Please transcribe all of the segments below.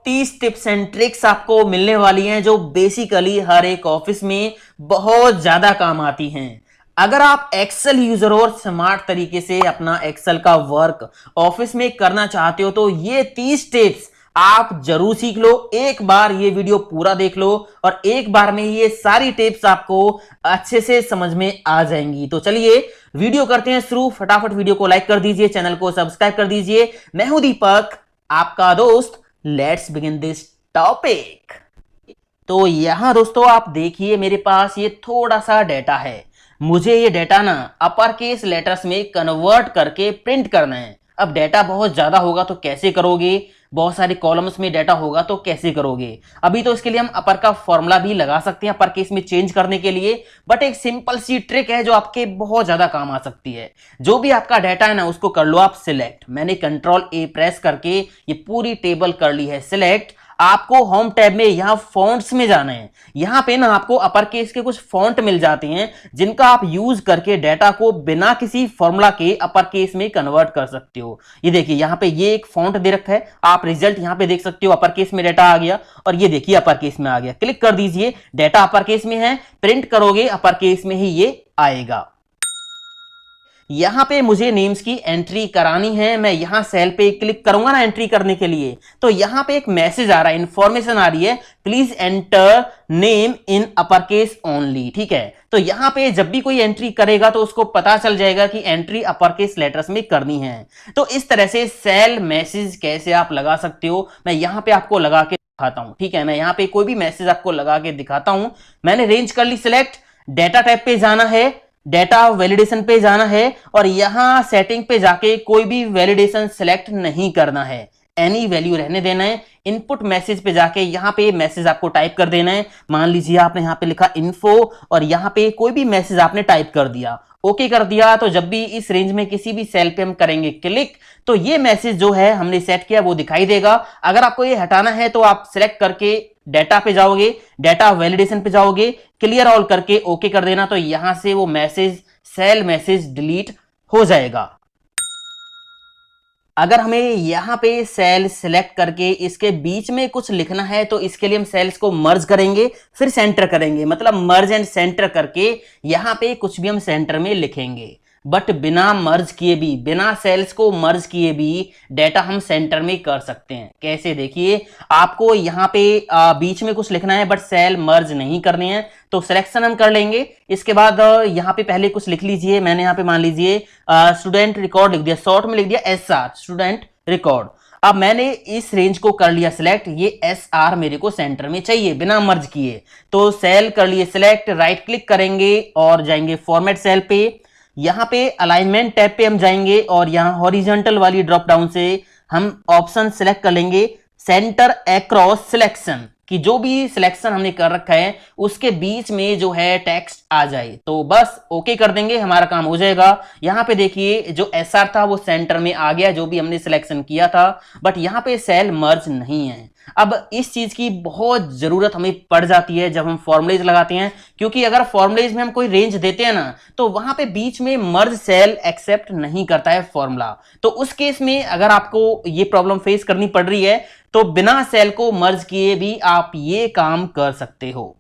30 tips and tricks आपको मिलने वाली हैं जो बेसिकली हर एक ऑफिस में बहुत ज्यादा काम आती हैं। अगर आप एक्सेल यूजर और स्मार्ट तरीके से अपना एक्सेल का वर्क ऑफिस में करना चाहते हो तो ये 30 टिप्स आप जरूर सीख लो। एक बार ये वीडियो पूरा देख लो और एक बार में ये सारी टिप्स आपको अच्छे से समझ में आ जाएंगी। तो चलिए वीडियो करते हैं शुरू। फटाफट वीडियो को लाइक कर दीजिए, चैनल को सब्सक्राइब कर दीजिए। मैं हूं दीपक, आपका दोस्त। Let's begin this topic. तो यहां दोस्तों आप देखिए मेरे पास ये थोड़ा सा डेटा है। मुझे ये डेटा ना अपर केस लेटर्स में कन्वर्ट करके प्रिंट करना है। अब डेटा बहुत ज्यादा होगा तो कैसे करोगे, बहुत सारे कॉलम्स में डेटा होगा तो कैसे करोगे। अभी तो इसके लिए हम अपर का फॉर्मूला भी लगा सकते हैं अपर केस में चेंज करने के लिए, बट एक सिंपल सी ट्रिक है जो आपके बहुत ज्यादा काम आ सकती है। जो भी आपका डेटा है ना उसको कर लो आप सिलेक्ट। मैंने कंट्रोल ए प्रेस करके ये पूरी टेबल कर ली है सिलेक्ट। आपको होम टैब में यहां फॉन्ट्स में जाना है। यहां पे ना आपको अपर केस के कुछ फॉन्ट मिल जाते हैं जिनका आप यूज करके डेटा को बिना किसी फॉर्मूला के अपर केस में कन्वर्ट कर सकते हो। ये देखिए यहां पे ये एक फॉन्ट दे रखा है, आप रिजल्ट यहां पे देख सकते हो। अपर केस में डेटा आ गया और ये देखिए अपर केस में आ गया। क्लिक कर दीजिए, डेटा अपर केस में है, प्रिंट करोगे अपर केस में ही ये आएगा। यहां पे मुझे नेम्स की एंट्री करानी है। मैं यहां सेल पे क्लिक करूंगा ना एंट्री करने के लिए, तो यहां पे एक मैसेज आ रहा है, इंफॉर्मेशन आ रही है, please enter name in upper case only. ठीक है, तो यहां पे जब भी कोई एंट्री करेगा तो उसको पता चल जाएगा कि एंट्री अपर केस लेटर्स में करनी है। तो इस तरह से सेल मैसेज कैसे आप लगा सकते हो मैं यहां पे आपको लगा के दिखाता हूं। ठीक है, मैं यहां पे कोई भी मैसेज आपको लगा के दिखाता हूं। मैंने रेंज कर ली सिलेक्ट, डेटा टाइप पे जाना है, डेटा वैलिडेशन पे जाना है और यहां सेटिंग पे जाके कोई भी वैलिडेशन सेलेक्ट नहीं करना है, एनी वैल्यू रहने देना है। इनपुट मैसेज पे जाके यहां पे मैसेज आपको टाइप कर देना है। मान लीजिए आपने यहां पे लिखा इन्फो और यहां पे कोई भी मैसेज आपने टाइप कर दिया, ओके कर दिया। तो जब भी इस रेंज में किसी भी सेल पे हम करेंगे क्लिक तो ये मैसेज जो है हमने सेट किया वो दिखाई देगा। अगर आपको ये हटाना है तो आप सिलेक्ट करके डेटा पे जाओगे, डेटा वैलिडेशन पे जाओगे, क्लियर ऑल करके ओके कर देना, तो यहां से वो मैसेज सेल मैसेज डिलीट हो जाएगा। अगर हमें यहां पे सेल सिलेक्ट करके इसके बीच में कुछ लिखना है तो इसके लिए हम सेल्स को मर्ज करेंगे फिर सेंटर करेंगे, मतलब मर्ज एंड सेंटर करके यहां पे कुछ भी हम सेंटर में लिखेंगे। बट बिना मर्ज किए भी, बिना सेल्स को मर्ज किए भी डेटा हम सेंटर में कर सकते हैं। कैसे, देखिए आपको यहां पे बीच में कुछ लिखना है बट सेल मर्ज नहीं करनी है, तो सिलेक्शन हम कर लेंगे। इसके बाद यहां पे पहले कुछ लिख लीजिए। मैंने यहां पे मान लीजिए स्टूडेंट रिकॉर्ड लिख दिया, शॉर्ट में लिख दिया SR, स्टूडेंट रिकॉर्ड। अब मैंने इस रेंज को कर लिया सिलेक्ट, ये SR मेरे को सेंटर में चाहिए बिना मर्ज किए, तो सेल कर लिए सिलेक्ट, राइट क्लिक करेंगे और जाएंगे फॉर्मेट सेल पे। यहां पे अलाइनमेंट टैब पे हम जाएंगे और यहां हॉरिजॉन्टल वाली ड्रॉप डाउन से हम ऑप्शन सिलेक्ट कर लेंगे सेंटर अक्रॉस सिलेक्शन, कि जो भी सिलेक्शन हमने कर रखा है उसके बीच में जो है टेक्स्ट आ जाए, तो बस ओके कर देंगे, हमारा काम हो जाएगा। यहां पे देखिए जो SR था वो सेंटर में आ गया जो भी हमने सिलेक्शन किया था, बट यहां पे सेल मर्ज नहीं है। अब इस चीज की बहुत जरूरत हमें पड़ जाती है जब हम फॉर्मुलेज लगाते हैं, क्योंकि अगर फॉर्मुलेज में हम कोई रेंज देते हैं ना तो वहां पे बीच में मर्ज सेल एक्सेप्ट नहीं करता है फॉर्मूला। तो उस केस में अगर आपको ये प्रॉब्लम फेस करनी पड़ रही है तो बिना सेल को मर्ज किए भी आप ये काम कर सकते हो।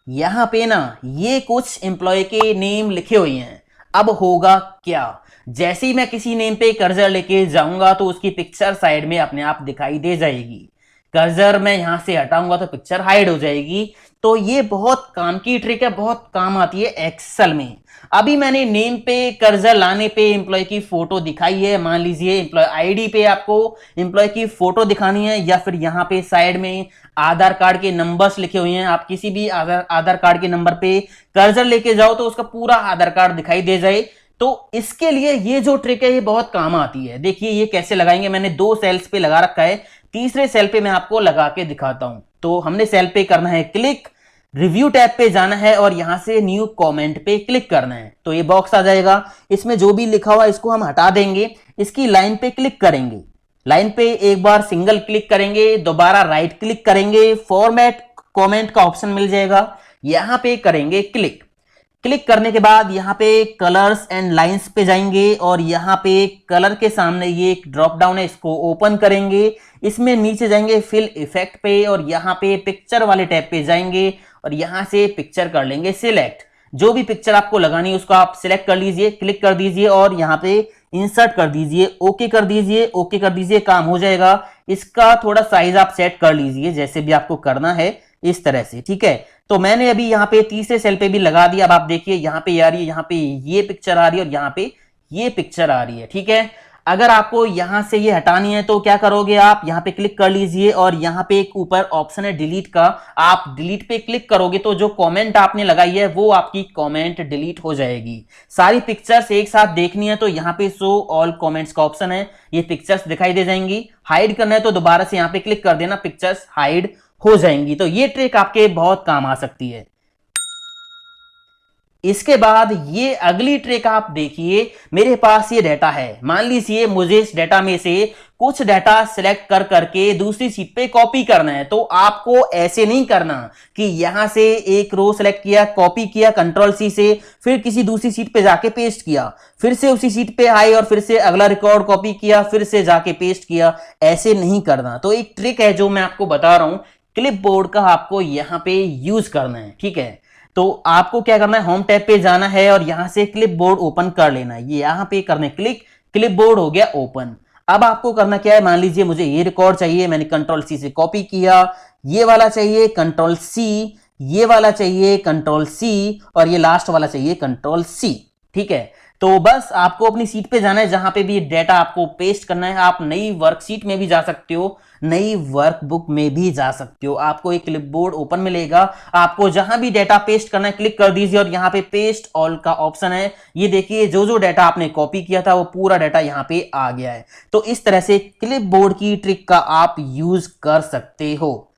यहां पे ना ये कुछ एम्प्लॉय के नेम लिखे हुए हैं। अब होगा क्या, जैसे ही मैं किसी नेम पे कर्सर लेके जाऊंगा तो उसकी पिक्चर साइड में अपने आप दिखाई दे जाएगी। कर्सर मैं यहां से हटाऊंगा तो पिक्चर हाइड हो जाएगी। तो ये बहुत काम की ट्रिक है, बहुत काम आती है एक्सेल में। अभी मैंने नेम पे कर्सर लाने पे एम्प्लॉय की फोटो दिखाई है। मान लीजिए एम्प्लॉय आईडी पे आपको एम्प्लॉय की फोटो दिखानी है, या फिर यहाँ पे साइड में आधार कार्ड के नंबर्स लिखे हुए हैं, आप किसी भी आधार कार्ड के नंबर पे कर्सर लेके जाओ तो उसका पूरा आधार कार्ड दिखाई दे जाए। तो इसके लिए ये जो ट्रिक है ये बहुत काम आती है। देखिए ये कैसे लगाएंगे, मैंने 2 सेल्स पे लगा रखा है, तीसरे सेल पे मैं आपको लगा के दिखाता हूं। तो हमने सेल पे करना है क्लिक, रिव्यू टैब पे जाना है और यहां से न्यू कमेंट पे क्लिक करना है, तो ये बॉक्स आ जाएगा। इसमें जो भी लिखा हुआ इसको हम हटा देंगे, इसकी लाइन पे क्लिक करेंगे, लाइन पे एक बार सिंगल क्लिक करेंगे, दोबारा राइट क्लिक करेंगे, फॉर्मेट कमेंट का ऑप्शन मिल जाएगा, यहां पे करेंगे क्लिक। क्लिक करने के बाद यहाँ पे कलर्स एंड लाइंस पे जाएंगे और यहाँ पे कलर के सामने ये एक ड्रॉप डाउन है, इसको ओपन करेंगे। इसमें नीचे जाएंगे फिल इफेक्ट पे और यहाँ पे पिक्चर वाले टैब पे जाएंगे और यहाँ से पिक्चर कर लेंगे सिलेक्ट। जो भी पिक्चर आपको लगानी है उसको आप सिलेक्ट कर लीजिए, क्लिक कर दीजिए और यहाँ पे इंसर्ट कर दीजिए, ओके कर दीजिए, ओके कर दीजिए, काम हो जाएगा। इसका थोड़ा साइज आप सेट कर लीजिए जैसे भी आपको करना है इस तरह से, ठीक है। तो मैंने अभी यहाँ पे तीसरे सेल पे भी लगा दिया। अब आप देखिए यहाँ पे आ रही है, यहाँ पे ये पिक्चर आ रही है और यहाँ पे ये पिक्चर आ रही है, ठीक है। अगर आपको यहां से ये हटानी है तो क्या करोगे, आप यहां पे क्लिक कर लीजिए और यहां पे एक ऊपर ऑप्शन है डिलीट का, आप डिलीट पे क्लिक करोगे तो जो कमेंट आपने लगाई है वो आपकी कमेंट डिलीट हो जाएगी। सारी पिक्चर्स एक साथ देखनी है तो यहां पे शो ऑल कमेंट्स का ऑप्शन है, ये पिक्चर्स दिखाई दे जाएंगी। हाइड करना है तो दोबारा से यहां पे क्लिक कर देना, पिक्चर्स हाइड हो जाएंगी। तो ये ट्रिक आपके बहुत काम आ सकती है। इसके बाद ये अगली ट्रिक आप देखिए, मेरे पास ये डाटा है, मान लीजिए मुझे इस डाटा में से कुछ डाटा सिलेक्ट कर करके दूसरी शीट पे कॉपी करना है। तो आपको ऐसे नहीं करना कि यहां से एक रो सिलेक्ट किया, कॉपी किया कंट्रोल सी से, फिर किसी दूसरी शीट पे जाके पेस्ट किया, फिर से उसी शीट पे आए और फिर से अगला रिकॉर्ड कॉपी किया, फिर से जाके पेस्ट किया, ऐसे नहीं करना। तो एक ट्रिक है जो मैं आपको बता रहा हूं, क्लिपबोर्ड का आपको यहां पे यूज करना है, ठीक है। तो आपको क्या करना है, होम टैब पे जाना है और यहां से क्लिपबोर्ड ओपन कर लेना है। ये यहां पे करना है क्लिक, क्लिपबोर्ड हो गया ओपन। अब आपको करना क्या है, मान लीजिए मुझे ये रिकॉर्ड चाहिए, मैंने कंट्रोल सी से कॉपी किया, ये वाला चाहिए कंट्रोल सी, ये वाला चाहिए कंट्रोल सी और ये लास्ट वाला चाहिए कंट्रोल सी, ठीक है। तो बस आपको अपनी सीट पे जाना है जहां पे भी डेटा आपको पेस्ट करना है। आप नई वर्कशीट में भी जा सकते हो, नई वर्कबुक में भी जा सकते हो। आपको एक क्लिपबोर्ड ओपन मिलेगा, आपको जहां भी डेटा पेस्ट करना है क्लिक कर दीजिए और यहां पे पेस्ट ऑल का ऑप्शन है। ये देखिए जो जो डेटा आपने कॉपी किया था वो पूरा डेटा यहां पे आ गया है। तो इस तरह से क्लिपबोर्ड की ट्रिक का आप यूज कर सकते हो।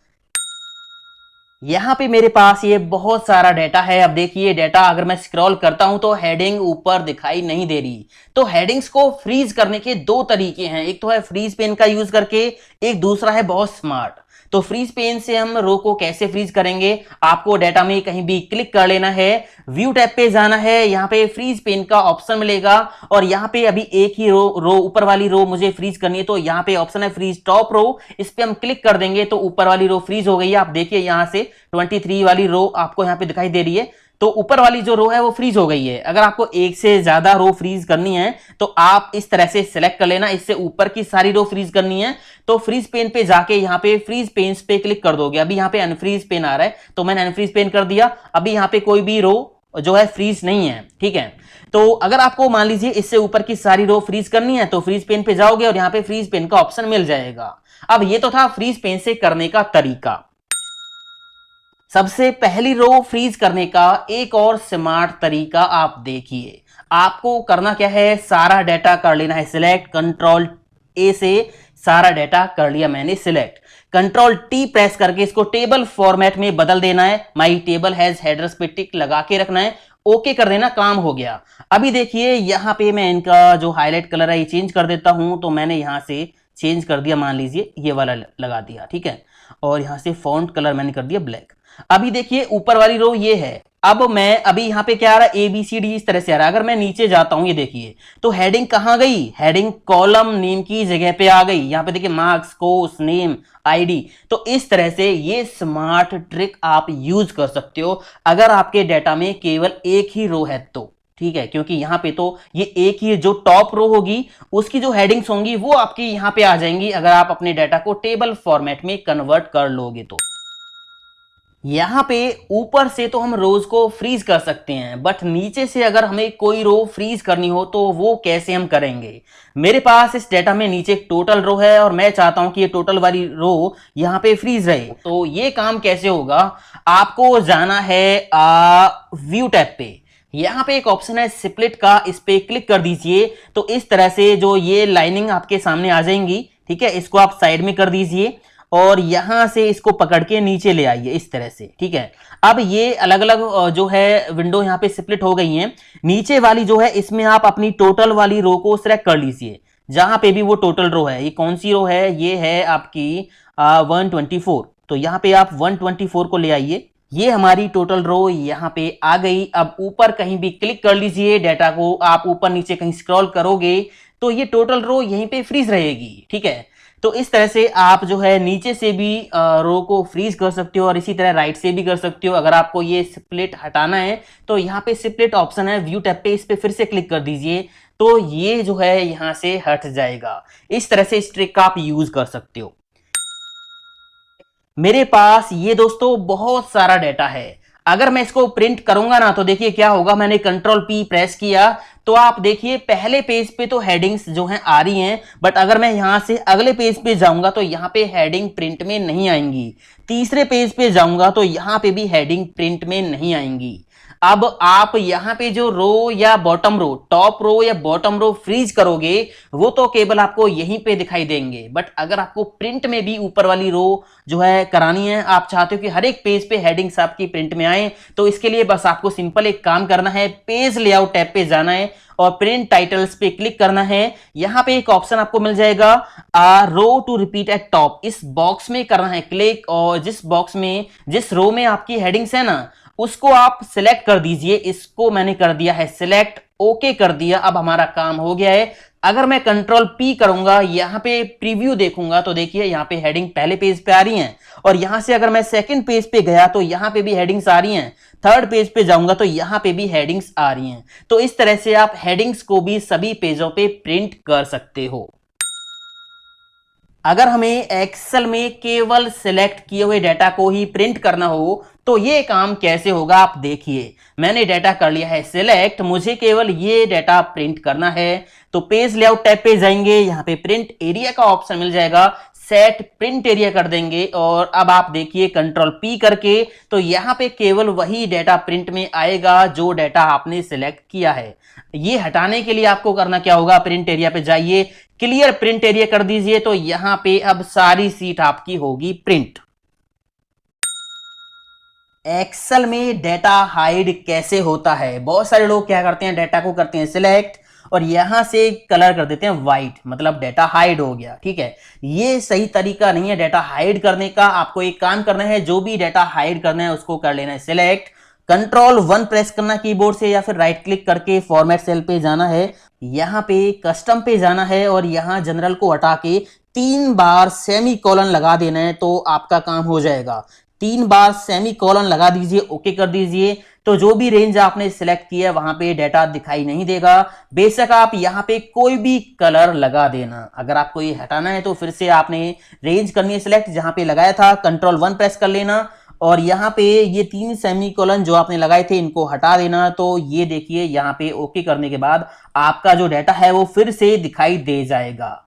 यहां पे मेरे पास ये बहुत सारा डेटा है। अब देखिए डेटा अगर मैं स्क्रॉल करता हूं तो हेडिंग ऊपर दिखाई नहीं दे रही। तो हेडिंग्स को फ्रीज करने के दो तरीके हैं, एक तो है फ्रीज पेन का यूज करके, एक दूसरा है बहुत स्मार्ट। तो फ्रीज पेन से हम रो को कैसे फ्रीज करेंगे, आपको डेटा में कहीं भी क्लिक कर लेना है, व्यू टैब पे जाना है, यहाँ पे फ्रीज पेन का ऑप्शन मिलेगा और यहाँ पे अभी एक ही रो ऊपर वाली रो मुझे फ्रीज करनी है। तो यहाँ पे ऑप्शन है फ्रीज टॉप रो, इस पे हम क्लिक कर देंगे तो ऊपर वाली रो फ्रीज हो गई है। आप देखिए यहाँ से 23 वाली रो आपको यहाँ पे दिखाई दे रही है, तो ऊपर वाली जो रो है वो फ्रीज हो गई है। अगर आपको एक से ज्यादा रो फ्रीज करनी है तो आप इस तरह से सिलेक्ट कर लेना, इससे ऊपर की सारी रो फ्रीज करनी है तो फ्रीज पेन पे जाके यहाँ पे फ्रीज पेन्स पे क्लिक कर दोगे। अभी यहाँ पे अनफ्रीज पेन आ रहा है तो मैंने अनफ्रीज पेन कर दिया, अभी यहाँ पे कोई भी रो जो है फ्रीज नहीं है, ठीक है। तो अगर आपको मान लीजिए इससे ऊपर की सारी रो फ्रीज करनी है तो फ्रीज पेन पे जाओगे और यहाँ पे फ्रीज पेन का ऑप्शन मिल जाएगा। अब ये तो था फ्रीज पेन से करने का तरीका। सबसे पहली रो फ्रीज करने का एक और स्मार्ट तरीका आप देखिए। आपको करना क्या है, सारा डाटा कर लेना है सिलेक्ट, कंट्रोल ए से सारा डाटा कर लिया मैंने सिलेक्ट, कंट्रोल टी प्रेस करके इसको टेबल फॉर्मेट में बदल देना है। माई टेबल हैज हेडर्स पे टिक लगा के रखना है, ओके कर देना, काम हो गया। अभी देखिए यहां पे मैं इनका जो हाईलाइट कलर है ये चेंज कर देता हूं। तो मैंने यहां से चेंज कर दिया, मान लीजिए ये वाला लगा दिया, ठीक है। और यहां से फॉन्ट कलर मैंने कर दिया ब्लैक। अभी देखिए ऊपर वाली रो ये है, अब मैं अभी यहां पे क्या आ रहा है, ए बी सी डी इस तरह से आ रहा है। अगर मैं नीचे जाता हूं ये देखिए तो हेडिंग कहां गई, हेडिंग कॉलम नेम की जगह पे आ गई। यहां पे देखिए मार्क्स, कोर्स नेम, आईडी। तो इस तरह से ये स्मार्ट ट्रिक आप यूज कर सकते हो अगर आपके डेटा में केवल एक ही रो है तो, ठीक है। क्योंकि यहां पे तो ये एक ही जो टॉप रो होगी उसकी जो हेडिंग्स होंगी वो आपकी यहां पे आ जाएंगी अगर आप अपने डेटा को टेबल फॉर्मेट में कन्वर्ट कर लोगे तो। यहां पे ऊपर से तो हम रोज को फ्रीज कर सकते हैं, बट नीचे से अगर हमें कोई रो फ्रीज करनी हो तो वो कैसे हम करेंगे। मेरे पास इस डेटा में नीचे एक टोटल रो है और मैं चाहता हूं कि ये टोटल वाली रो यहां पे फ्रीज रहे। तो ये काम कैसे होगा, आपको जाना है व्यू टैब पे, यहां पे एक ऑप्शन है स्प्लिट का, इस पे क्लिक कर दीजिए। तो इस तरह से जो ये लाइनिंग आपके सामने आ जाएंगी, ठीक है। इसको आप साइड में कर दीजिए और यहां से इसको पकड़ के नीचे ले आइए इस तरह से, ठीक है। अब ये अलग अलग जो है विंडो यहां पे स्प्लिट हो गई हैं। नीचे वाली जो है इसमें आप अपनी टोटल वाली रो को सिलेक्ट कर लीजिए, जहां पे भी वो टोटल रो है। ये कौन सी रो है, ये है आपकी 124। तो यहां पे आप 124 को ले आइए, ये हमारी टोटल रो यहां पे आ गई। अब ऊपर कहीं भी क्लिक कर लीजिए, डाटा को आप ऊपर नीचे कहीं स्क्रॉल करोगे तो ये टोटल रो यहीं पे फ्रीज रहेगी, ठीक है। तो इस तरह से आप जो है नीचे से भी रो को फ्रीज कर सकते हो और इसी तरह राइट से भी कर सकते हो। अगर आपको ये स्प्लिट हटाना है तो यहाँ पे स्प्लिट ऑप्शन है व्यू टैब पे, इस पे फिर से क्लिक कर दीजिए तो ये जो है यहां से हट जाएगा। इस तरह से इस ट्रिक का आप यूज कर सकते हो। मेरे पास ये दोस्तों बहुत सारा डाटा है, अगर मैं इसको प्रिंट करूंगा ना तो देखिए क्या होगा। मैंने कंट्रोल पी प्रेस किया तो आप देखिए पहले पेज पे तो हेडिंग्स जो हैं आ रही हैं, बट अगर मैं यहां से अगले पेज पे जाऊंगा तो यहां पे हेडिंग प्रिंट में नहीं आएंगी। तीसरे पेज पे जाऊंगा तो यहां पे भी हेडिंग प्रिंट में नहीं आएंगी। अब आप यहां पे जो रो या बॉटम रो, टॉप रो या बॉटम रो फ्रीज करोगे वो तो केवल आपको यहीं पे दिखाई देंगे, बट अगर आपको प्रिंट में भी ऊपर वाली रो जो है करानी है, आप चाहते हो कि हर एक पेज पे हेडिंग्स आपकी प्रिंट में आए, तो इसके लिए बस आपको सिंपल एक काम करना है, पेज लेआउट टैब पे जाना है और प्रिंट टाइटल्स पे क्लिक करना है। यहां पे एक ऑप्शन आपको मिल जाएगा रो टू रिपीट एट टॉप, इस बॉक्स में करना है क्लिक और जिस बॉक्स में जिस रो में आपकी हेडिंग्स है ना उसको आप सिलेक्ट कर दीजिए। इसको मैंने कर दिया है सिलेक्ट, ओके कर दिया। अब हमारा काम हो गया है। अगर मैं कंट्रोल पी करूंगा, यहां पे प्रीव्यू देखूंगा तो देखिए यहां पे हेडिंग पहले पेज पे आ रही हैं और यहां से अगर मैं सेकंड पेज पे गया तो यहां पे भी हेडिंग्स आ रही हैं, थर्ड पेज पे जाऊंगा तो यहां पे भी हेडिंग्स आ रही हैं। तो इस तरह से आप हेडिंग्स को भी सभी पेजों पे प्रिंट कर सकते हो। अगर हमें एक्सेल में केवल सिलेक्ट किए हुए डाटा को ही प्रिंट करना हो तो ये काम कैसे होगा आप देखिए। मैंने डाटा कर लिया है सिलेक्ट, मुझे केवल ये डाटा प्रिंट करना है तो पेज लेआउट टैब पे जाएंगे, यहाँ पे प्रिंट एरिया का ऑप्शन मिल जाएगा, सेट प्रिंट एरिया कर देंगे और अब आप देखिए कंट्रोल पी करके तो यहाँ पे केवल वही डाटा प्रिंट में आएगा जो डाटा आपने सिलेक्ट किया है। ये हटाने के लिए आपको करना क्या होगा, प्रिंट एरिया पे जाइए, क्लियर प्रिंट एरिया कर दीजिए तो यहां पे अब सारी सीट आपकी होगी प्रिंट। एक्सेल में डाटा हाइड कैसे होता है, बहुत सारे लोग क्या करते हैं डाटा को करते हैं सिलेक्ट और यहां से कलर कर देते हैं व्हाइट, मतलब डाटा हाइड हो गया। ठीक है, ये सही तरीका नहीं है डाटा हाइड करने का। आपको एक काम करना है, जो भी डाटा हाइड करना है उसको कर लेना है सिलेक्ट, कंट्रोल 1 प्रेस करना कीबोर्ड से या फिर राइट क्लिक करके फॉर्मेट सेल पे जाना है, यहां पे कस्टम पे जाना है और यहां जनरल को हटा के 3 बार सेमी कॉलन लगा देना है तो आपका काम हो जाएगा। 3 बार सेमी कॉलन लगा दीजिए, ओके कर दीजिए तो जो भी रेंज आपने सिलेक्ट किया है वहां पे डाटा दिखाई नहीं देगा। बेशक आप यहां पे कोई भी कलर लगा देना। अगर आपको ये हटाना है तो फिर से आपने रेंज करनी है सिलेक्ट, जहां पे लगाया था कंट्रोल 1 प्रेस कर लेना और यहाँ पे ये 3 सेमीकोलन जो आपने लगाए थे इनको हटा देना। तो ये देखिए यहाँ पे ओके करने के बाद आपका जो डाटा है वो फिर से दिखाई दे जाएगा।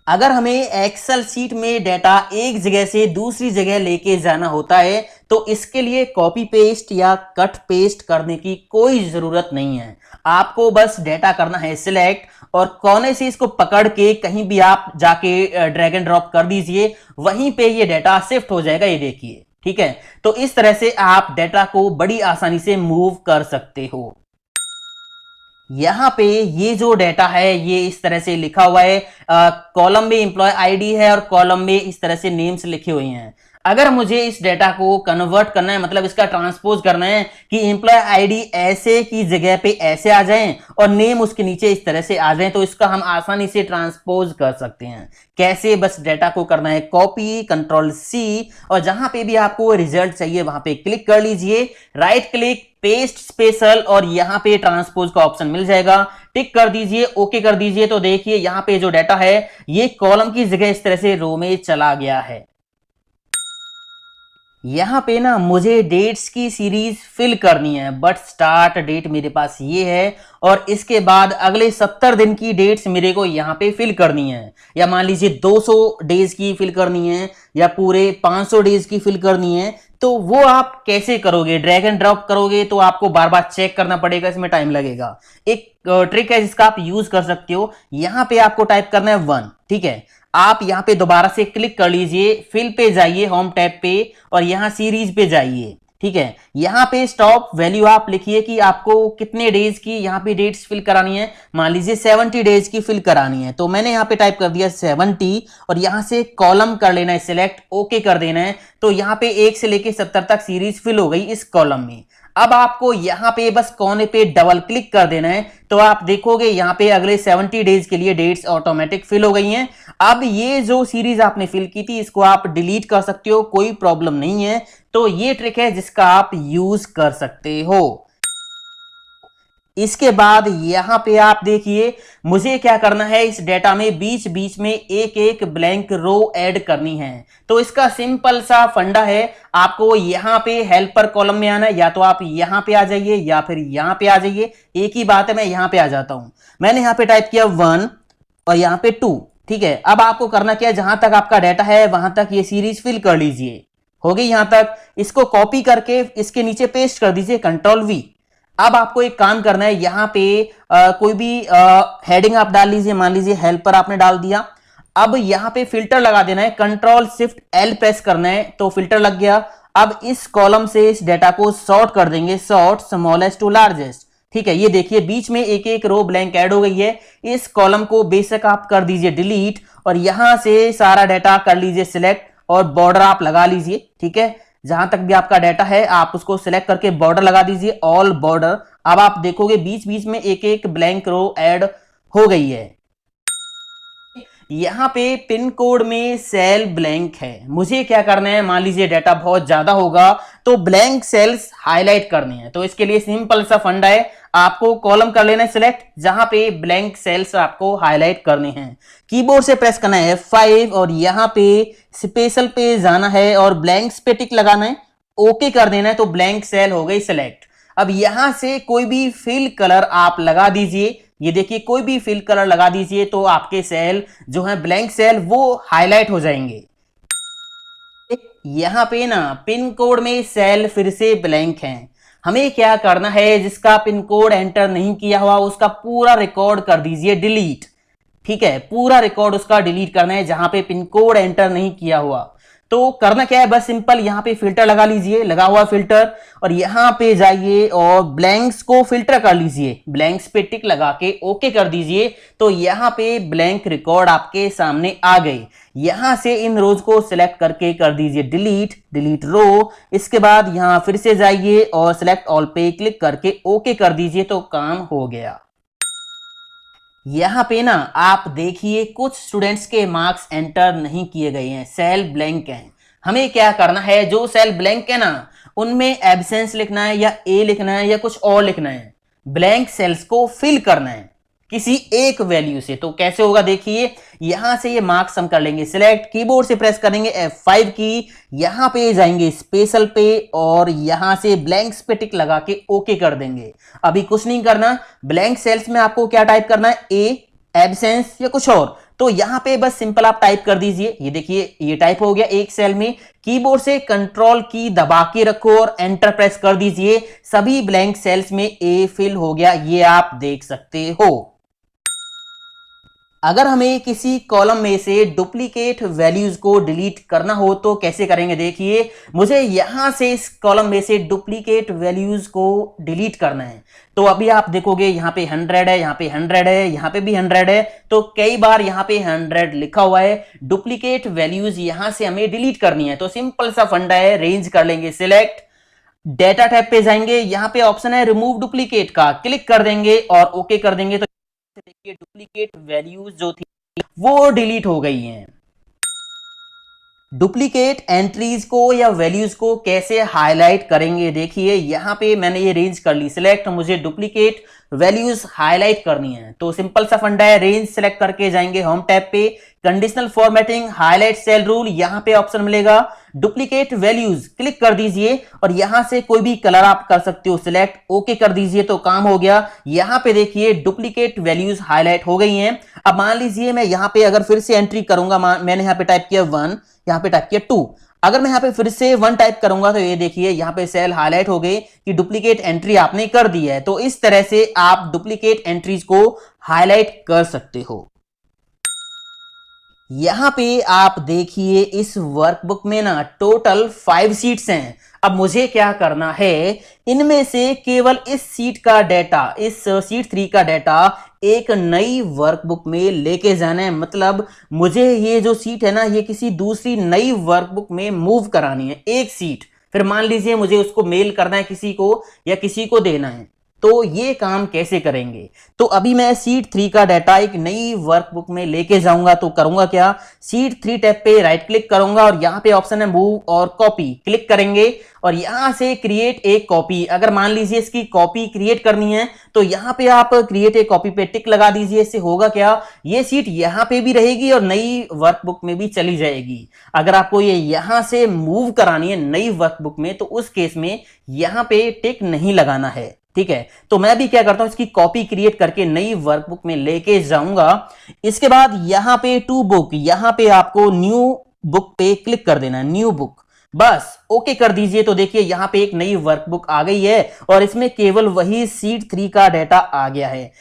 अगर हमें एक्सेल शीट में डाटा एक जगह से दूसरी जगह लेके जाना होता है तो इसके लिए कॉपी पेस्ट या कट पेस्ट करने की कोई जरूरत नहीं है। आपको बस डाटा करना है सिलेक्ट और कोने से इसको पकड़ के कहीं भी आप जाके ड्रैग एंड ड्रॉप कर दीजिए, वहीं पे ये डाटा शिफ्ट हो जाएगा। ये देखिए, ठीक है। तो इस तरह से आप डाटा को बड़ी आसानी से मूव कर सकते हो। यहां पे ये जो डाटा है ये इस तरह से लिखा हुआ है, कॉलम में एम्प्लॉय आईडी है और कॉलम में इस तरह से नेम्स लिखे हुए हैं। अगर मुझे इस डाटा को कन्वर्ट करना है, मतलब इसका ट्रांसपोज करना है कि एम्प्लॉय आईडी ऐसे की जगह पे ऐसे आ जाएं और नेम उसके नीचे इस तरह से आ जाएं, तो इसका हम आसानी से ट्रांसपोज कर सकते हैं। कैसे, बस डाटा को करना है कॉपी, कंट्रोल सी और जहां पे भी आपको रिजल्ट चाहिए वहां पे क्लिक कर लीजिए, राइट क्लिक, पेस्ट स्पेशल और यहां पे ट्रांसपोज का ऑप्शन मिल जाएगा, टिक कर दीजिए, ओके कर दीजिए। तो देखिए यहां पे जो डाटा है ये कॉलम की जगह इस तरह से रो में चला गया है। यहां पे ना मुझे डेट्स की सीरीज फिल करनी है, बट स्टार्ट डेट मेरे पास ये है और इसके बाद अगले 70 दिन की डेट्स मेरे को यहां पे फिल करनी है, या मान लीजिए 200 डेज की फिल करनी है या पूरे 500 डेज की फिल करनी है। तो वो आप कैसे करोगे, ड्रैग एंड ड्रॉप करोगे तो आपको बार बार चेक करना पड़ेगा, इसमें टाइम लगेगा। एक ट्रिक है जिसका आप यूज कर सकते हो, यहां पे आपको टाइप करना है 1, ठीक है। आप यहां पे दोबारा से क्लिक कर लीजिए, फिल पे जाइए होम टैब पे और यहां सीरीज पे जाइए, ठीक है। यहां पे स्टॉप वैल्यू आप लिखिए कि आपको कितने डेज की यहां पे डेट्स फिल करानी है, मान लीजिए 70 डेज की फिल करानी है। तो मैंने यहां पे टाइप कर दिया 70 और यहां से कॉलम कर लेना है सिलेक्ट, ओके कर देना है। तो यहां पे 1 से लेके 70 तक सीरीज फिल हो गई इस कॉलम में। अब आपको यहाँ पे बस कोने पे डबल क्लिक कर देना है, तो आप देखोगे यहाँ पे अगले 70 डेज के लिए डेट्स ऑटोमेटिक फिल हो गई हैं। अब ये जो सीरीज आपने फिल की थी इसको आप डिलीट कर सकते हो, कोई प्रॉब्लम नहीं है। तो ये ट्रिक है जिसका आप यूज कर सकते हो। इसके बाद यहां पे आप देखिए मुझे क्या करना है, इस डेटा में बीच बीच में एक एक ब्लैंक रो ऐड करनी है। तो इसका सिंपल सा फंडा है, आपको यहां पे हेल्पर कॉलम में आना है, या तो आप यहां पे आ जाइए या फिर यहां पे आ जाइए, एक ही बात है। मैं यहां पे आ जाता हूं, मैंने यहां पे टाइप किया 1 और यहां पे 2। ठीक है, अब आपको करना क्या है, जहां तक आपका डाटा है वहां तक ये सीरीज फिल कर लीजिए। हो गई यहां तक, इसको कॉपी करके इसके नीचे पेस्ट कर दीजिए, Ctrl+V। अब आपको एक काम करना है, यहां पे कोई भी हेडिंग आप डाल लीजिए, मान लीजिए हेल्पर आपने डाल दिया। अब यहां पे फिल्टर लगा देना है, Ctrl+Shift+L प्रेस करना है तो फिल्टर लग गया। अब इस कॉलम से इस डेटा को सॉर्ट कर देंगे, सॉर्ट स्मॉलेस्ट टू लार्जेस्ट। ठीक है, ये देखिए बीच में एक एक रो ब्लैंक ऐड हो गई है। इस कॉलम को बेशक आप कर दीजिए डिलीट और यहां से सारा डाटा कर लीजिए सिलेक्ट और बॉर्डर आप लगा लीजिए। ठीक है, जहां तक भी आपका डाटा है आप उसको सिलेक्ट करके बॉर्डर लगा दीजिए, ऑल बॉर्डर। अब आप देखोगे बीच बीच में एक एक ब्लैंक रो ऐड हो गई है। यहां पे पिन कोड में सेल ब्लैंक है, मुझे क्या करना है, मान लीजिए डाटा बहुत ज्यादा होगा तो ब्लैंक सेल्स हाईलाइट करने हैं। तो इसके लिए सिंपल सा फंडा है, आपको कॉलम कर लेना है सिलेक्ट, जहां पे ब्लैंक सेल्स आपको हाईलाइट करने हैं। कीबोर्ड से प्रेस करना है F5 और यहां पे स्पेशल पे जाना है और ब्लैंक्स पे टिक लगाना है, ओके कर देना है, तो ब्लैंक सेल हो गई सिलेक्ट। अब यहां से कोई भी फिल कलर आप लगा दीजिए, ये देखिए कोई भी फिल कलर लगा दीजिए तो आपके सेल जो है ब्लैंक सेल वो हाईलाइट हो जाएंगे। यहां पे ना पिन कोड में सेल फिर से ब्लैंक हैं, हमें क्या करना है, जिसका पिन कोड एंटर नहीं किया हुआ उसका पूरा रिकॉर्ड कर दीजिए डिलीट। ठीक है, पूरा रिकॉर्ड उसका डिलीट करना है जहां पे पिन कोड एंटर नहीं किया हुआ। तो करना क्या है, बस सिंपल यहां पे फिल्टर लगा लीजिए, लगा हुआ फिल्टर, और यहां पे जाइए और ब्लैंक्स को फिल्टर कर लीजिए, ब्लैंक्स पे टिक लगा के ओके कर दीजिए। तो यहां पे ब्लैंक रिकॉर्ड आपके सामने आ गई। यहां से इन रोज को सिलेक्ट करके कर दीजिए डिलीट, डिलीट रो। इसके बाद यहां फिर से जाइए और सिलेक्ट ऑल पे क्लिक करके ओके कर दीजिए, तो काम हो गया। यहां पे ना आप देखिए कुछ स्टूडेंट्स के मार्क्स एंटर नहीं किए गए हैं, सेल ब्लैंक हैं। हमें क्या करना है, जो सेल ब्लैंक है ना उनमें एब्सेंस लिखना है या ए लिखना है या कुछ और लिखना है, ब्लैंक सेल्स को फिल करना है किसी एक वैल्यू से। तो कैसे होगा देखिए, यहां से ये मार्क्स हम कर लेंगे सिलेक्ट, कीबोर्ड से प्रेस करेंगे F5 की, यहां पे जाएंगे स्पेशल पे और यहां से ब्लैंक्स पे टिक लगा के ओके कर देंगे। अभी कुछ नहीं करना, ब्लैंक सेल्स में आपको क्या टाइप करना है, ए, एब्सेंस या कुछ और। तो यहां पे बस सिंपल आप टाइप कर दीजिए, ये देखिए ये टाइप हो गया एक सेल में। कीबोर्ड से कंट्रोल की दबा के रखो और एंटर प्रेस कर दीजिए, सभी ब्लैंक सेल्स में ए फिल हो गया, ये आप देख सकते हो। अगर हमें किसी कॉलम में से डुप्लीकेट वैल्यूज को डिलीट करना हो तो कैसे करेंगे, देखिए मुझे यहां से इस कॉलम में से डुप्लीकेट वैल्यूज को डिलीट करना है। तो अभी आप देखोगे यहां पे 100 है, यहां पे 100 है, यहां पे भी 100 है, तो कई बार यहां पे 100 लिखा हुआ है। डुप्लीकेट वैल्यूज यहां से हमें डिलीट करनी है, तो सिंपल सा फंडा है, रेंज कर लेंगे सिलेक्ट, डेटा टैब पे जाएंगे, यहां पे ऑप्शन है रिमूव डुप्लीकेट का, क्लिक कर देंगे और ओके कर देंगे। तो देखिए डुप्लीकेट वैल्यूज जो थी वो डिलीट हो गई हैं। डुप्लीकेट एंट्रीज को या वैल्यूज को कैसे हाईलाइट करेंगे, देखिए यहां पे मैंने ये रेंज कर ली सिलेक्ट, मुझे डुप्लीकेट वैल्यूज हाईलाइट करनी है। तो सिंपल सा फंडा है, रेंज सेलेक्ट करके जाएंगे होम टैब पे, conditional formatting, highlight cell rule, यहां पे ऑप्शन मिलेगा डुप्लीकेट वैल्यूज, क्लिक कर दीजिए और यहां से कोई भी कलर आप कर सकते हो सिलेक्ट, ओके कर दीजिए, तो काम हो गया। यहां पे देखिए डुप्लीकेट वैल्यूज हाईलाइट हो गई हैं। अब मान लीजिए मैं यहां पे अगर फिर से एंट्री करूंगा, मैंने यहां पे टाइप किया 1, यहां पे टाइप किया 2, अगर मैं यहां पे फिर से 1 टाइप करूंगा तो ये देखिए यहां पे सेल हाईलाइट हो गई कि डुप्लीकेट एंट्री आपने कर दी है। तो इस तरह से आप डुप्लीकेट एंट्रीज को हाईलाइट कर सकते हो। यहां पे आप देखिए इस वर्कबुक में ना टोटल 5 सीट्स हैं। अब मुझे क्या करना है, इनमें से केवल इस सीट का डाटा, इस सीट 3 का डाटा एक नई वर्कबुक में लेके जाना है। मतलब मुझे ये जो सीट है ना ये किसी दूसरी नई वर्कबुक में मूव करानी है, एक सीट। फिर मान लीजिए मुझे उसको मेल करना है किसी को या किसी को देना है, तो ये काम कैसे करेंगे? तो अभी मैं शीट 3 का डाटा एक नई वर्कबुक में लेके जाऊंगा। तो करूंगा क्या, शीट 3 टैब पे राइट क्लिक करूंगा और यहां पे ऑप्शन है मूव और कॉपी, क्लिक करेंगे और यहां से क्रिएट एक कॉपी। अगर मान लीजिए इसकी कॉपी क्रिएट करनी है तो यहां पे आप क्रिएट ए कॉपी पे टिक लगा दीजिए। इससे होगा क्या, ये शीट यहां पे भी रहेगी और नई वर्कबुक में भी चली जाएगी। अगर आपको ये यहां से मूव करानी है नई वर्कबुक में तो उस केस में यहां पे टिक नहीं लगाना है, ठीक है। तो मैं भी क्या करता हूं, इसकी कॉपी क्रिएट करके नई वर्कबुक में लेके जाऊंगा। इसके बाद यहां पे टू बुक, यहां पे आपको न्यू बुक पे क्लिक कर देना है, न्यू बुक, बस ओके कर दीजिए। तो देखिए यहां पे एक नई वर्कबुक आ गई है और इसमें केवल वही शीट 3 का डाटा आ गया है।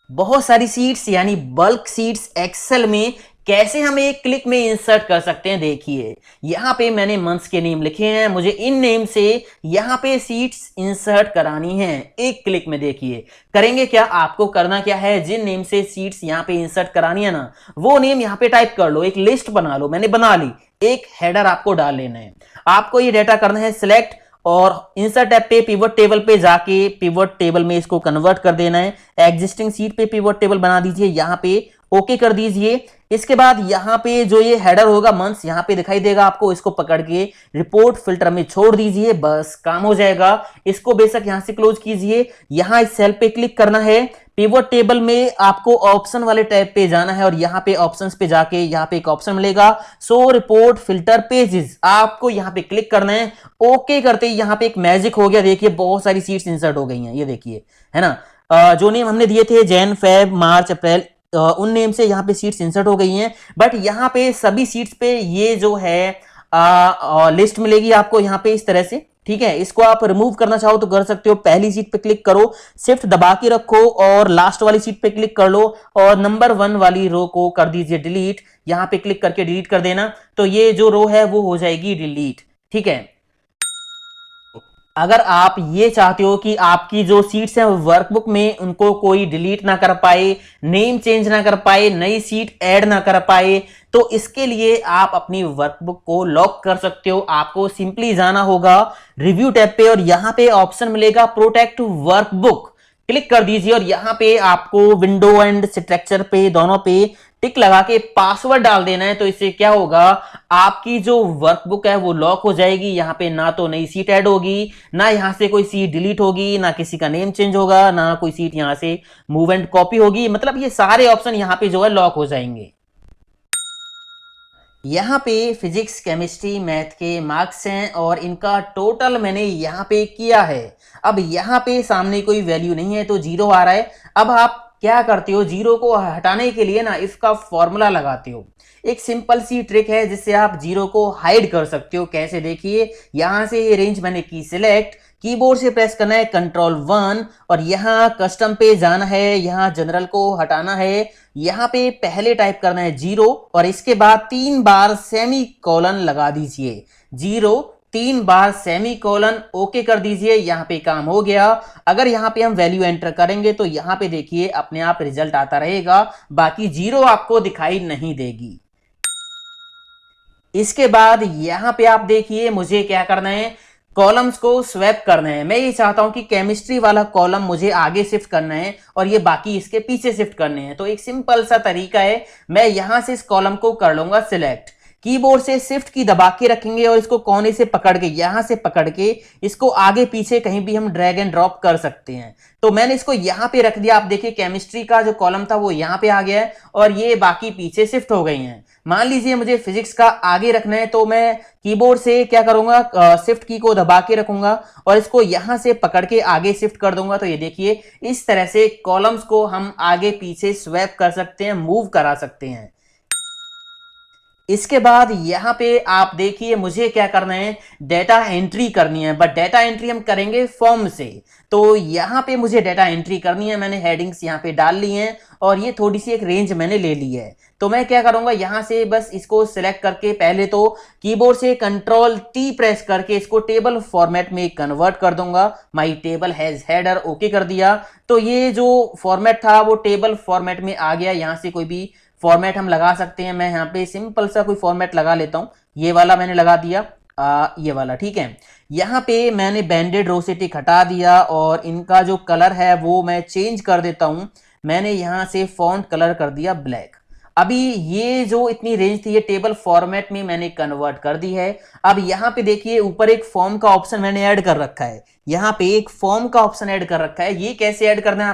बहुत सारी सीट्स यानी बल्क सीट्स एक्सेल में कैसे हम एक क्लिक में इंसर्ट कर सकते हैं, देखिए यहां पे मैंने मंथ्स के नेम लिखे हैं, मुझे इन नेम से यहां पे सीट्स इंसर्ट करानी है एक क्लिक में। देखिए करेंगे क्या, आपको करना क्या है, जिन नेम से सीट्स यहां पे इंसर्ट करानी है ना वो नेम यहां पे टाइप कर लो, एक लिस्ट बना लो, मैंने बना ली, एक हेडर आपको डाल लेना है। आपको ये डाटा करना है सिलेक्ट और इंसर्ट टैब पे पिवट टेबल पे जाके पिवट टेबल में इसको कन्वर्ट कर देना है। एग्जिस्टिंग सीट पे पिवट टेबल बना दीजिए, यहां पे ओके कर दीजिए। इसके बाद यहां पे जो ये हेडर होगा मंथ्स यहां पे दिखाई देगा आपको, इसको पकड़ के रिपोर्ट फिल्टर में छोड़ दीजिए, बस काम हो जाएगा। इसको बेशक यहां से क्लोज कीजिए। यहां इस सेल पे क्लिक करना है, पिवट टेबल में आपको ऑप्शन वाले टैब पे जाना है और यहां पे ऑप्शंस पे जाके यहां पे एक ऑप्शन मिलेगा शो रिपोर्ट फिल्टर पेजेस, आपको यहां पे क्लिक करना है। ओके करते ही यहां पे एक मैजिक हो गया, देखिए बहुत सारी सीट्स इंसर्ट हो गई हैं, ये देखिए है ना। जो नेम हमने दिए थे जैन फेब मार्च अप्रैल, उन नेम से यहाँ पे सीट्स इंसर्ट हो गई हैं। बट यहाँ पे सभी सीट्स पे ये जो है लिस्ट मिलेगी आपको यहाँ पे इस तरह से, ठीक है। इसको आप रिमूव करना चाहो तो कर सकते हो, पहली सीट पे क्लिक करो, शिफ्ट दबा के रखो और लास्ट वाली सीट पे क्लिक कर लो और नंबर 1 वाली रो को कर दीजिए डिलीट, यहाँ पे क्लिक करके डिलीट कर देना। तो ये जो रो है वो हो जाएगी डिलीट, ठीक है। अगर आप ये चाहते हो कि आपकी जो सीट्स हैं वर्कबुक में उनको कोई डिलीट ना कर पाए, नेम चेंज ना कर पाए, नई सीट ऐड ना कर पाए, तो इसके लिए आप अपनी वर्कबुक को लॉक कर सकते हो। आपको सिंपली जाना होगा रिव्यू टैब पे और यहां पे ऑप्शन मिलेगा प्रोटेक्ट वर्कबुक, क्लिक कर दीजिए और यहां पे आपको विंडो एंड स्ट्रक्चर पे दोनों पे टिक लगा के पासवर्ड डाल देना है। तो इससे क्या होगा, आपकी जो वर्कबुक है वो लॉक हो जाएगी। यहां पे ना तो नई सीट ऐड होगी, ना यहां से कोई सीट डिलीट होगी, ना किसी का नेम चेंज होगा, ना कोई सीट यहां से मूव एंड कॉपी होगी। मतलब ये सारे ऑप्शन यहां पे जो है लॉक हो जाएंगे। यहाँ पे फिजिक्स केमिस्ट्री मैथ के मार्क्स हैं और इनका टोटल मैंने यहाँ पे किया है। अब यहाँ पे सामने कोई वैल्यू नहीं है तो जीरो आ रहा है। अब आप क्या करते हो, जीरो को हटाने के लिए ना इसका फॉर्मूला लगाते हो। एक सिंपल सी ट्रिक है जिससे आप जीरो को हाइड कर सकते हो। कैसे, देखिए यहां से ये रेंज मैंने की सिलेक्ट, कीबोर्ड से प्रेस करना है Ctrl+1 और यहाँ कस्टम पे जाना है, यहाँ जनरल को हटाना है, यहाँ पे पहले टाइप करना है 0 और इसके बाद 3 बार सेमी कोलन लगा दीजिए, 0 3 बार सेमी कोलन, ओके कर दीजिए। यहाँ पे काम हो गया। अगर यहाँ पे हम वैल्यू एंटर करेंगे तो यहाँ पे देखिए अपने आप रिजल्ट आता रहेगा, बाकी 0 आपको दिखाई नहीं देगी। इसके बाद यहां पे आप देखिए मुझे क्या करना है, कॉलम्स को स्वैप करना है। मैं ये चाहता हूं कि केमिस्ट्री वाला कॉलम मुझे आगे शिफ्ट करना है और ये बाकी इसके पीछे शिफ्ट करने हैं। तो एक सिंपल सा तरीका है, मैं यहां से इस कॉलम को कर लूंगा सिलेक्ट, कीबोर्ड से शिफ्ट की दबा के रखेंगे और इसको कोने से पकड़ के यहां से पकड़ के इसको आगे पीछे कहीं भी हम ड्रैग एंड ड्रॉप कर सकते हैं। तो मैंने इसको यहां पे रख दिया। आप देखिए केमिस्ट्री का जो कॉलम था वो यहां पे आ गया है और ये बाकी पीछे शिफ्ट हो गई हैं। मान लीजिए मुझे फिजिक्स का आगे रखना है तो मैं कीबोर्ड से क्या करूंगा, शिफ्ट की को दबा के रखूंगा और इसको यहां से पकड़ के आगे शिफ्ट कर दूंगा। तो ये देखिए इस तरह से कॉलम्स को हम आगे पीछे स्वैप कर सकते हैं, मूव करा सकते हैं। इसके बाद यहां पे आप देखिए मुझे क्या करना है, डेटा एंट्री करनी है, बट डेटा एंट्री हम करेंगे फॉर्म से। तो यहां पे मुझे डेटा एंट्री करनी है, मैंने हेडिंग्स यहां पे डाल ली हैं और ये थोड़ी सी एक रेंज मैंने ले ली है। तो मैं क्या करूंगा, यहां से बस इसको सिलेक्ट करके पहले तो कीबोर्ड से Ctrl+T प्रेस करके इसको टेबल फॉर्मेट में कन्वर्ट कर दूंगा। माई टेबल हैज हेडर, ओके कर दिया। तो ये जो फॉर्मेट था वो टेबल फॉर्मेट में आ गया। यहां से कोई भी फॉर्मेट हम लगा सकते हैं। मैं यहाँ पे सिंपल सा कोई फॉर्मेट लगा लेता हूं, ये वाला मैंने लगा दिया। ये वाला, ठीक है। यहाँ पे मैंने बैंडेड रोसेटिक हटा दिया और इनका जो कलर है वो मैं चेंज कर देता हूं। मैंने यहाँ से फॉन्ट कलर कर दिया ब्लैक। अभी ये जो इतनी रेंज थी ये टेबल फॉर्मेट में मैंने कन्वर्ट कर दी है। अब यहाँ पे देखिए ऊपर एक फॉर्म का ऑप्शन मैंने ऐड कर रखा है। यहाँ पे एक फॉर्म का ऑप्शन ऐड कर रखा है। ये कैसे ऐड करना है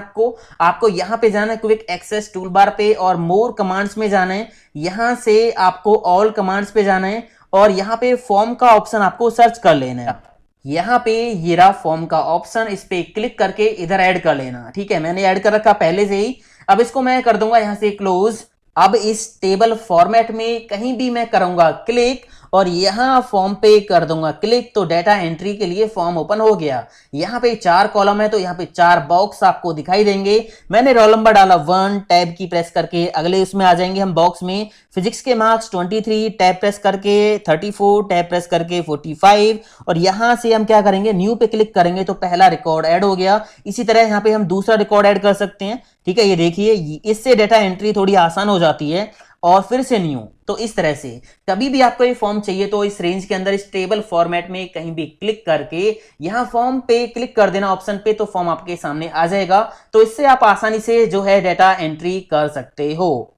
आपको यहाँ पे जाना है क्विक एक्सेस टूल बार पे और मोर कमांड्स में जाना है। यहाँ से आपको ऑल कमांड्स पे जाना है और यहाँ पे फॉर्म का ऑप्शन आपको सर्च कर लेना है। यहाँ पे ये रहा फॉर्म का ऑप्शन, इस पे क्लिक करके इधर ऐड कर लेना, ठीक है। मैंने ऐड कर रखा पहले से ही। अब इसको मैं कर दूंगा यहाँ से क्लोज। अब इस टेबल फॉर्मेट में कहीं भी मैं करूंगा क्लिक और यहां फॉर्म पे कर दूंगा क्लिक तो डेटा एंट्री के लिए फॉर्म ओपन हो गया। यहाँ पे 4 कॉलम है तो यहाँ पे 4 बॉक्स आपको दिखाई देंगे। मैंने रोल नंबर डाला 1, टैब की प्रेस करके अगले उसमें आ जाएंगे हम बॉक्स में। फिजिक्स के मार्क्स 23, टैब प्रेस करके 34, टैब प्रेस करके 45 और यहां से हम क्या करेंगे न्यू पे क्लिक करेंगे तो पहला रिकॉर्ड ऐड हो गया। इसी तरह यहाँ पे हम दूसरा रिकॉर्ड ऐड कर सकते हैं, ठीक है। ये देखिए इससे डेटा एंट्री थोड़ी आसान हो जाती है और फिर से न्यू। तो इस तरह से कभी भी आपको ये फॉर्म चाहिए तो इस रेंज के अंदर इस टेबल फॉर्मेट में कहीं भी क्लिक करके यहां फॉर्म पे क्लिक कर देना ऑप्शन पे तो फॉर्म आपके सामने आ जाएगा। तो इससे आप आसानी से जो है डेटा एंट्री कर सकते हो।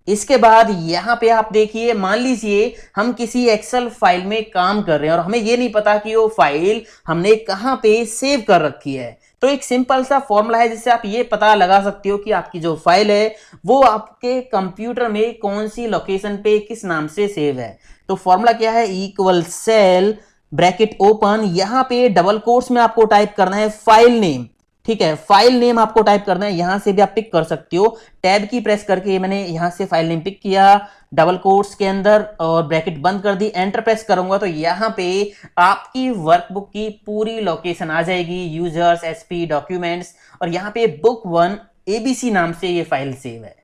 इसके बाद यहां पे आप देखिए, मान लीजिए हम किसी एक्सेल फाइल में काम कर रहे हैं और हमें ये नहीं पता कि वो फाइल हमने कहां पे सेव कर रखी है। तो एक सिंपल सा फॉर्मूला है जिससे आप ये पता लगा सकते हो कि आपकी जो फाइल है वो आपके कंप्यूटर में कौन सी लोकेशन पे किस नाम से सेव है। तो फॉर्मूला क्या है, इक्वल सेल ब्रैकेट ओपन, यहां पे डबल कोट्स में आपको टाइप करना है फाइल नेम, ठीक है। फाइल नेम आपको टाइप करना है, यहां से भी आप पिक कर सकते हो। टैब की प्रेस करके मैंने यहां से फाइल नेम पिक किया डबल कोट्स के अंदर और ब्रैकेट बंद कर दी, एंटर प्रेस करूंगा तो यहां पे आपकी वर्कबुक की पूरी लोकेशन आ जाएगी, यूजर्स, एसपी, डॉक्यूमेंट्स और यहां पे बुक 1 एबीसी नाम से ये फाइल सेव है।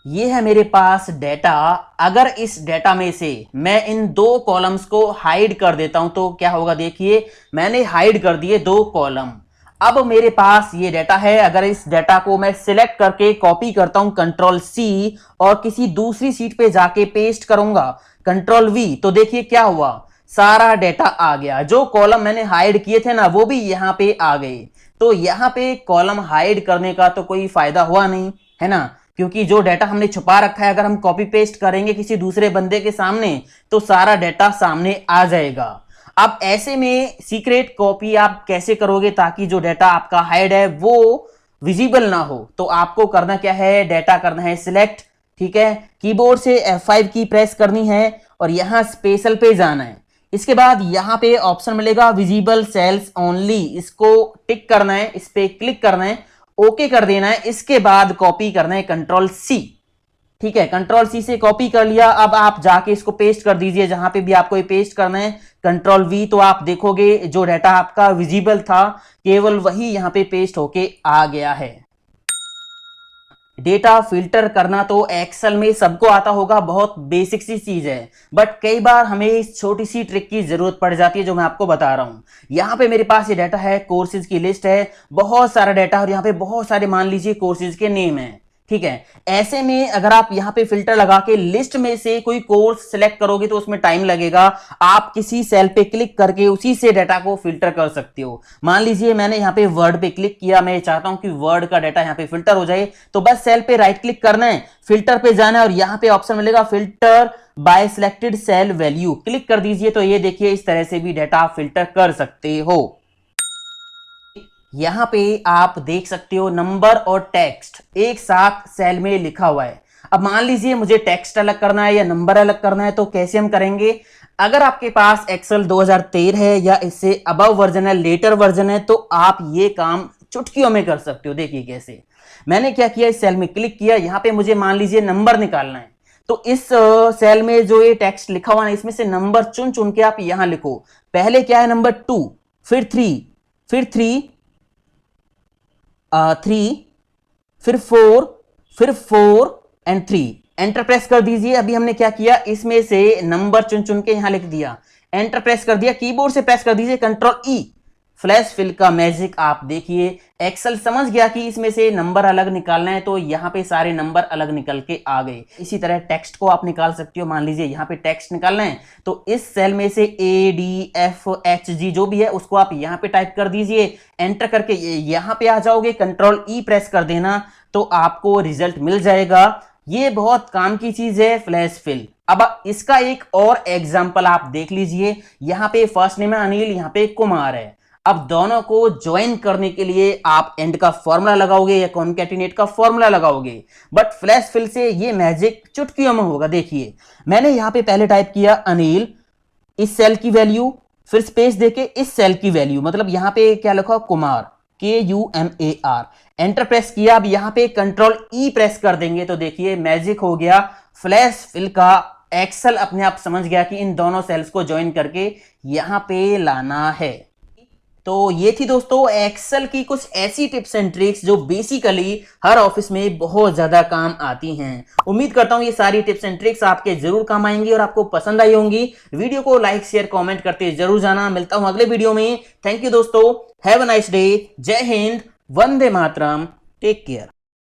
ये है मेरे पास डेटा। अगर इस डेटा में से मैं इन 2 कॉलम्स को हाइड कर देता हूं तो क्या होगा, देखिए मैंने हाइड कर दिए 2 कॉलम। अब मेरे पास ये डेटा है, अगर इस डेटा को मैं सिलेक्ट करके कॉपी करता हूं कंट्रोल सी और किसी दूसरी सीट पे जाके पेस्ट करूंगा कंट्रोल वी तो देखिए क्या हुआ, सारा डेटा आ गया। जो कॉलम मैंने हाइड किए थे ना वो भी यहां पे आ गए। तो यहां पे कॉलम हाइड करने का तो कोई फायदा हुआ नहीं, है ना, क्योंकि जो डेटा हमने छुपा रखा है अगर हम कॉपी पेस्ट करेंगे किसी दूसरे बंदे के सामने तो सारा डेटा सामने आ जाएगा। अब ऐसे में सीक्रेट कॉपी आप कैसे करोगे ताकि जो डेटा आपका हाइड है वो विजिबल ना हो। तो आपको करना क्या है, डेटा करना है सिलेक्ट, ठीक है। कीबोर्ड से F5 की प्रेस करनी है और यहां स्पेशल पे जाना है। इसके बाद यहां पे ऑप्शन मिलेगा विजिबल सेल्स ओनली, इसको टिक करना है, इस पे क्लिक करना है, ओके कर देना है। इसके बाद कॉपी करना है कंट्रोल सी, ठीक है। कंट्रोल सी से कॉपी कर लिया। अब आप जाके इसको पेस्ट कर दीजिए जहां पे भी आपको ये पेस्ट करना है, कंट्रोल वी। तो आप देखोगे जो डेटा आपका विजिबल था केवल वही यहां पे पेस्ट होके आ गया है। डेटा फिल्टर करना तो एक्सेल में सबको आता होगा, बहुत बेसिक सी चीज है, बट कई बार हमें इस छोटी सी ट्रिक की जरूरत पड़ जाती है जो मैं आपको बता रहा हूं। यहां पे मेरे पास ये डाटा है, कोर्सेज की लिस्ट है, बहुत सारा डाटा और यहां पे बहुत सारे मान लीजिए कोर्सेज के नेम है, ठीक है। ऐसे में अगर आप यहां पे फिल्टर लगा के लिस्ट में से कोई कोर्स सिलेक्ट करोगे तो उसमें टाइम लगेगा। आप किसी सेल पे क्लिक करके उसी से डाटा को फिल्टर कर सकते हो। मान लीजिए मैंने यहां पे वर्ड पे क्लिक किया, मैं चाहता हूं कि वर्ड का डाटा यहां पे फिल्टर हो जाए तो बस सेल पे राइट क्लिक करना है, फिल्टर पे जाना है और यहां पे ऑप्शन मिलेगा filter by selected cell value, click कर दीजिए। तो ये देखिए इस तरह से भी डाटा आप फिल्टर कर सकते हो। यहां पे आप देख सकते हो नंबर और टेक्स्ट एक साथ सेल में लिखा हुआ है। अब मान लीजिए मुझे टेक्स्ट अलग करना है या नंबर अलग करना है तो कैसे हम करेंगे। अगर आपके पास एक्सेल 2013 है या इससे अबव वर्जन है, लेटर वर्जन है, तो आप ये काम चुटकियों में कर सकते हो। देखिए कैसे, मैंने क्या किया, इस सेल में क्लिक किया, यहां पे मुझे मान लीजिए नंबर निकालना है तो इस सेल में जो ये टेक्स्ट लिखा हुआ है इसमें से नंबर चुन चुन के आप यहां लिखो। पहले क्या है, नंबर 2, फिर 3, फिर 3, 3, फिर 4, फिर 4 एंड 3, एंटर प्रेस कर दीजिए। अभी हमने क्या किया, इसमें से नंबर चुन चुन के यहां लिख दिया, एंटर प्रेस कर दिया। कीबोर्ड से प्रेस कर दीजिए कंट्रोल ई, फ्लैश फिल का मैजिक आप देखिए। एक्सेल समझ गया कि इसमें से नंबर अलग निकालना है, तो यहाँ पे सारे नंबर अलग निकल के आ गए। इसी तरह टेक्स्ट को आप निकाल सकते हो। मान लीजिए यहाँ पे टेक्स्ट निकालना है, तो इस सेल में से ADFHG जो भी है उसको आप यहाँ पे टाइप कर दीजिए। एंटर करके यहाँ पे आ जाओगे, कंट्रोल E प्रेस कर देना तो आपको रिजल्ट मिल जाएगा। ये बहुत काम की चीज है फ्लैश फिल। अब इसका एक और एग्जांपल आप देख लीजिए। यहाँ पे फर्स्ट नेम है अनिल, यहाँ पे कुमार है। अब दोनों को ज्वाइन करने के लिए आप एंड का फॉर्मूला लगाओगे या कॉन्कैटिनेट का फॉर्मूला लगाओगे, बट फ्लैश फिल से ये मैजिक चुटकियों में होगा। देखिए मैंने यहाँ पे पहले टाइप किया अनिल, इस सेल की वैल्यू, फिर स्पेस देके इस सेल की वैल्यू, मतलब यहाँ पे क्या लिखा कुमार, KUMAR, एंटर प्रेस किया। अब यहाँ पे कंट्रोल E प्रेस कर देंगे तो देखिए मैजिक हो गया। फ्लैश फिल का एक्सेल अपने आप समझ गया कि इन दोनों सेल्स को ज्वाइन करके यहाँ पे लाना है। तो ये थी दोस्तों एक्सेल की कुछ ऐसी टिप्स एंड ट्रिक्स जो बेसिकली हर ऑफिस में बहुत ज्यादा काम आती हैं। उम्मीद करता हूं ये सारी टिप्स एंड ट्रिक्स आपके जरूर काम आएंगी और आपको पसंद आई होंगी। वीडियो को लाइक शेयर कमेंट करते जरूर जाना। मिलता हूं अगले वीडियो में। थैंक यू दोस्तों, हैव अ नाइस डे, जय हिंद, वंदे मातरम, टेक केयर।